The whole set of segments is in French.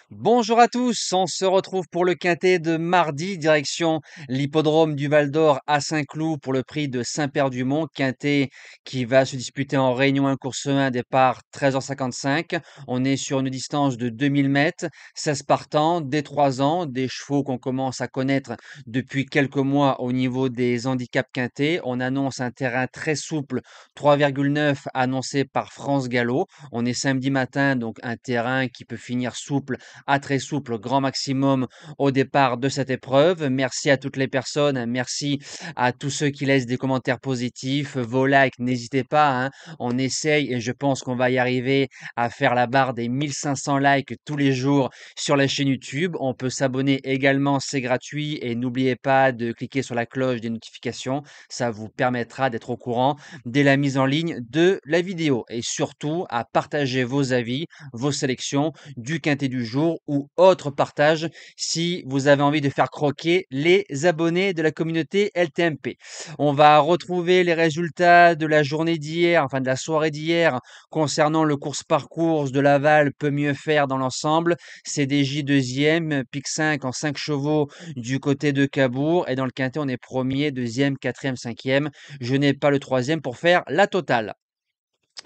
Bonjour à tous, on se retrouve pour le quintet de mardi, direction l'hippodrome du Val d'Or à Saint-Cloud pour le prix de Saint-Père-du-Mont, quintet qui va se disputer en Réunion 1 course 1, départ 13h55. On est sur une distance de 2000 mètres, 16 partants, des 3 ans, des chevaux qu'on commence à connaître depuis quelques mois au niveau des handicaps quintés. On annonce un terrain très souple, 3,9 annoncé par France Gallo. On est samedi matin, donc un terrain qui peut finir souple à très souple, grand maximum au départ de cette épreuve. Merci à toutes les personnes, merci à tous ceux qui laissent des commentaires positifs, vos likes, n'hésitez pas, hein. On essaye et je pense qu'on va y arriver à faire la barre des 1500 likes tous les jours sur la chaîne YouTube. On peut s'abonner également, c'est gratuit et n'oubliez pas de cliquer sur la cloche des notifications. Ça vous permettra d'être au courant dès la mise en ligne de la vidéo et surtout à partager vos avis, vos sélections du quintet du jour ou autre partage si vous avez envie de faire croquer les abonnés de la communauté LTMP. On va retrouver les résultats de la journée d'hier, enfin de la soirée d'hier, concernant le course-parcours de Laval peut mieux faire dans l'ensemble. CDJ deuxième, Pic 5 en 5 chevaux du côté de Cabourg et dans le quintet on est premier, deuxième, quatrième, cinquième. Je n'ai pas le troisième pour faire la totale.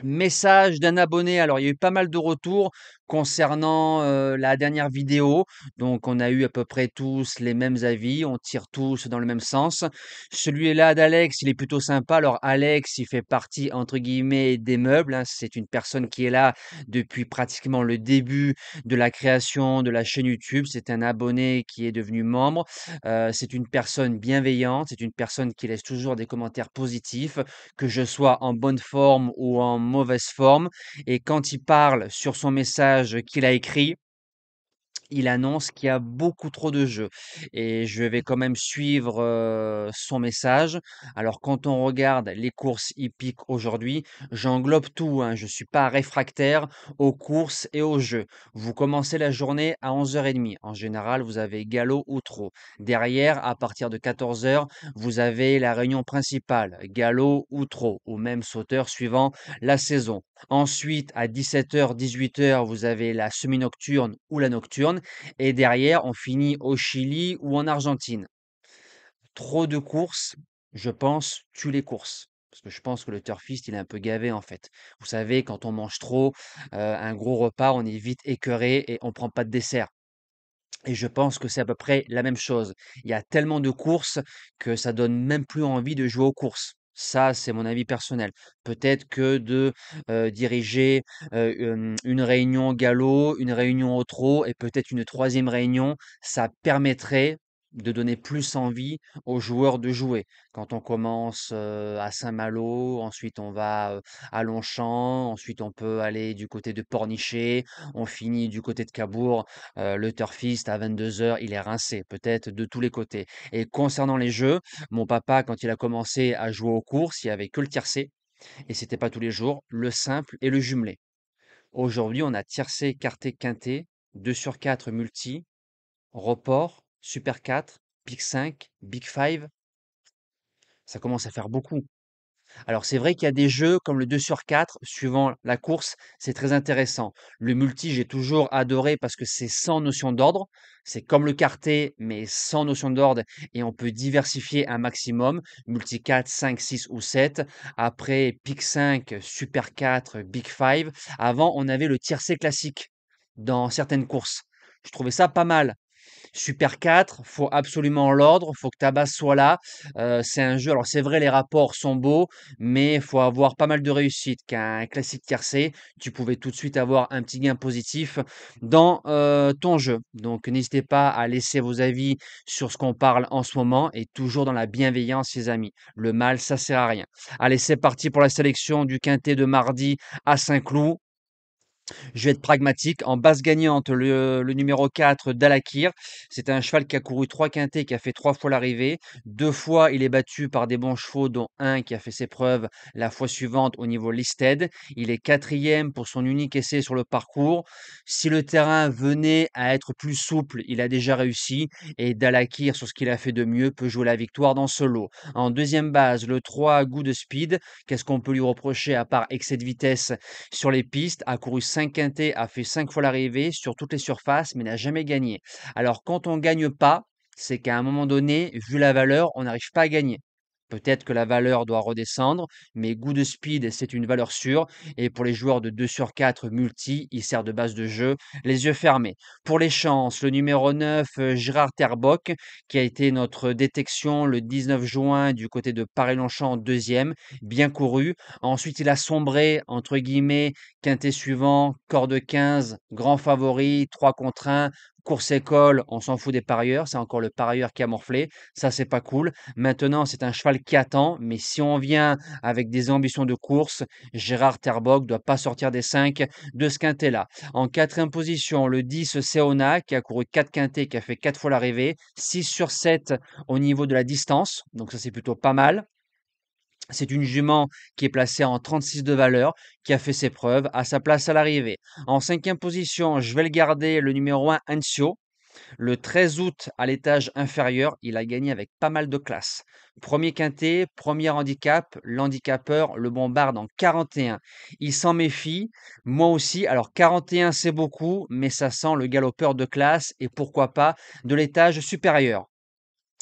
Message d'un abonné. Alors, il y a eu pas mal de retours concernant la dernière vidéo. Donc, on a eu à peu près tous les mêmes avis. On tire tous dans le même sens. Celui-là d'Alex, il est plutôt sympa. Alors, Alex, il fait partie, entre guillemets, des meubles, hein. C'est une personne qui est là depuis pratiquement le début de la création de la chaîne YouTube. C'est un abonné qui est devenu membre. C'est une personne bienveillante. C'est une personne qui laisse toujours des commentaires positifs, que je sois en bonne forme ou en mauvaise forme. Et quand il parle sur son message qu'il a écrit, il annonce qu'il y a beaucoup trop de jeux et je vais quand même suivre son message. Alors quand on regarde les courses hippiques aujourd'hui, j'englobe tout, hein. Je suis pas réfractaire aux courses et aux jeux. Vous commencez la journée à 11h30. En général, vous avez galop ou trot. Derrière, à partir de 14h, vous avez la réunion principale, galop ou trot, ou même sauteur suivant la saison. Ensuite, à 17h, 18h, vous avez la semi-nocturne ou la nocturne. Et derrière, on finit au Chili ou en Argentine. Trop de courses, je pense, tue les courses. Parce que je pense que le turfiste, il est un peu gavé en fait. Vous savez, quand on mange trop, un gros repas, on est vite écœuré et on prend pas de dessert. Et je pense que c'est à peu près la même chose. Il y a tellement de courses que ça donne même plus envie de jouer aux courses. Ça, c'est mon avis personnel. Peut-être que de diriger une réunion galop, une réunion au trot et peut-être une troisième réunion, ça permettrait de donner plus envie aux joueurs de jouer. Quand on commence à Saint-Malo, ensuite on va à Longchamp, ensuite on peut aller du côté de Pornichet, on finit du côté de Cabourg. Le turfiste à 22h, il est rincé, peut-être de tous les côtés. Et concernant les jeux, mon papa, quand il a commencé à jouer aux courses, il y avait que le tiercé, et c'était pas tous les jours, le simple et le jumelé. Aujourd'hui, on a tiercé, écarté, quinté, 2 sur 4 multi, report, super 4, pic 5, big 5. Ça commence à faire beaucoup. Alors c'est vrai qu'il y a des jeux comme le 2 sur 4, suivant la course, c'est très intéressant. Le multi, j'ai toujours adoré parce que c'est sans notion d'ordre. C'est comme le quartet, mais sans notion d'ordre et on peut diversifier un maximum. Multi 4, 5, 6 ou 7. Après, pic 5, super 4, big 5. Avant, on avait le tiercé classique dans certaines courses. Je trouvais ça pas mal. Super 4, faut absolument l'ordre, faut que ta base soit là. C'est un jeu, alors c'est vrai, les rapports sont beaux, mais il faut avoir pas mal de réussite. Qu'un classique tiercé, tu pouvais tout de suite avoir un petit gain positif dans ton jeu. Donc n'hésitez pas à laisser vos avis sur ce qu'on parle en ce moment et toujours dans la bienveillance, les amis. Le mal, ça sert à rien. Allez, c'est parti pour la sélection du quintet de mardi à Saint-Cloud. Je vais être pragmatique. En base gagnante, le numéro 4, Dalakir. C'est un cheval qui a couru 3 quintets, qui a fait 3 fois l'arrivée. 2 fois, il est battu par des bons chevaux, dont un qui a fait ses preuves la fois suivante au niveau listed. Il est quatrième pour son unique essai sur le parcours. Si le terrain venait à être plus souple, il a déjà réussi. Et Dalakir, sur ce qu'il a fait de mieux, peut jouer la victoire dans ce lot. En deuxième base, le 3, Goût de Speed. Qu'est-ce qu'on peut lui reprocher à part excès de vitesse sur les pistes, a couru 5 quintets, a fait 5 fois l'arrivée sur toutes les surfaces, mais n'a jamais gagné. Alors quand on gagne pas, c'est qu'à un moment donné, vu la valeur, on n'arrive pas à gagner. Peut-être que la valeur doit redescendre, mais Goût de Speed, c'est une valeur sûre. Et pour les joueurs de 2 sur 4 multi, il sert de base de jeu, les yeux fermés. Pour les chances, le numéro 9, Gérard Terbock, qui a été notre détection le 19 juin du côté de Paris-Longchamp, deuxième, bien couru. Ensuite, il a sombré, entre guillemets, quintet suivant, corde 15, grand favori, 3 contre 1, course école, on s'en fout des parieurs, c'est encore le parieur qui a morflé, ça c'est pas cool. Maintenant, c'est un cheval qui attend, mais si on vient avec des ambitions de course, Gérard Terbock doit pas sortir des 5 de ce quintet-là. En quatrième position, le 10 Seona, qui a couru 4 quintets, qui a fait 4 fois l'arrivée, 6 sur 7 au niveau de la distance, donc ça c'est plutôt pas mal. C'est une jument qui est placée en 36 de valeur, qui a fait ses preuves, à sa place à l'arrivée. En cinquième position, je vais le garder, le numéro 1, Ancio. Le 13 août, à l'étage inférieur, il a gagné avec pas mal de classe. Premier quintet, premier handicap, l'handicapeur le bombarde en 41. Il s'en méfie, moi aussi. Alors 41 c'est beaucoup, mais ça sent le galopeur de classe et pourquoi pas de l'étage supérieur.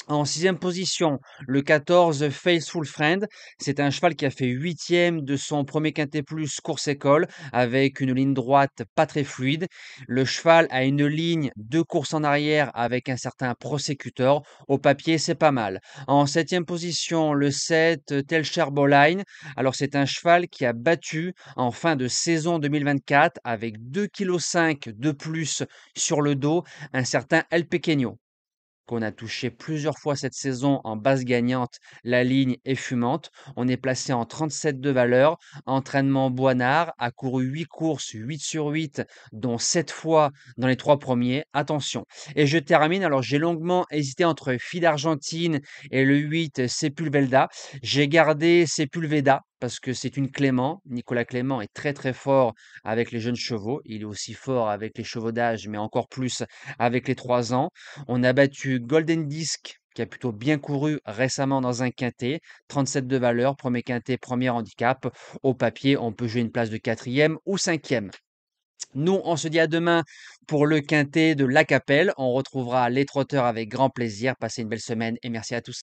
En sixième position, le 14 Faithful Friend. C'est un cheval qui a fait huitième de son premier quintet plus course école avec une ligne droite pas très fluide. Le cheval a une ligne de course en arrière avec un certain prosécuteur. Au papier, c'est pas mal. En septième position, le 7 Telcher Boline. Alors c'est un cheval qui a battu en fin de saison 2024 avec 2,5 kg de plus sur le dos un certain El Pequeño qu'on a touché plusieurs fois cette saison en base gagnante, la ligne est fumante. On est placé en 37 de valeur. Entraînement Boinard a couru 8 courses, 8 sur 8, dont 7 fois dans les 3 premiers. Attention. Et je termine. Alors, j'ai longuement hésité entre Fille d'Argentine et le 8 Sepulveda. J'ai gardé Sepulveda parce que c'est une Clément. Nicolas Clément est très très fort avec les jeunes chevaux. Il est aussi fort avec les chevaux d'âge, mais encore plus avec les 3 ans. On a battu Golden Disc, qui a plutôt bien couru récemment dans un quintet, 37 de valeur, premier quintet, premier handicap. Au papier, on peut jouer une place de quatrième ou cinquième. Nous, on se dit à demain pour le quintet de La Capelle. On retrouvera les trotteurs avec grand plaisir. Passez une belle semaine et merci à tous.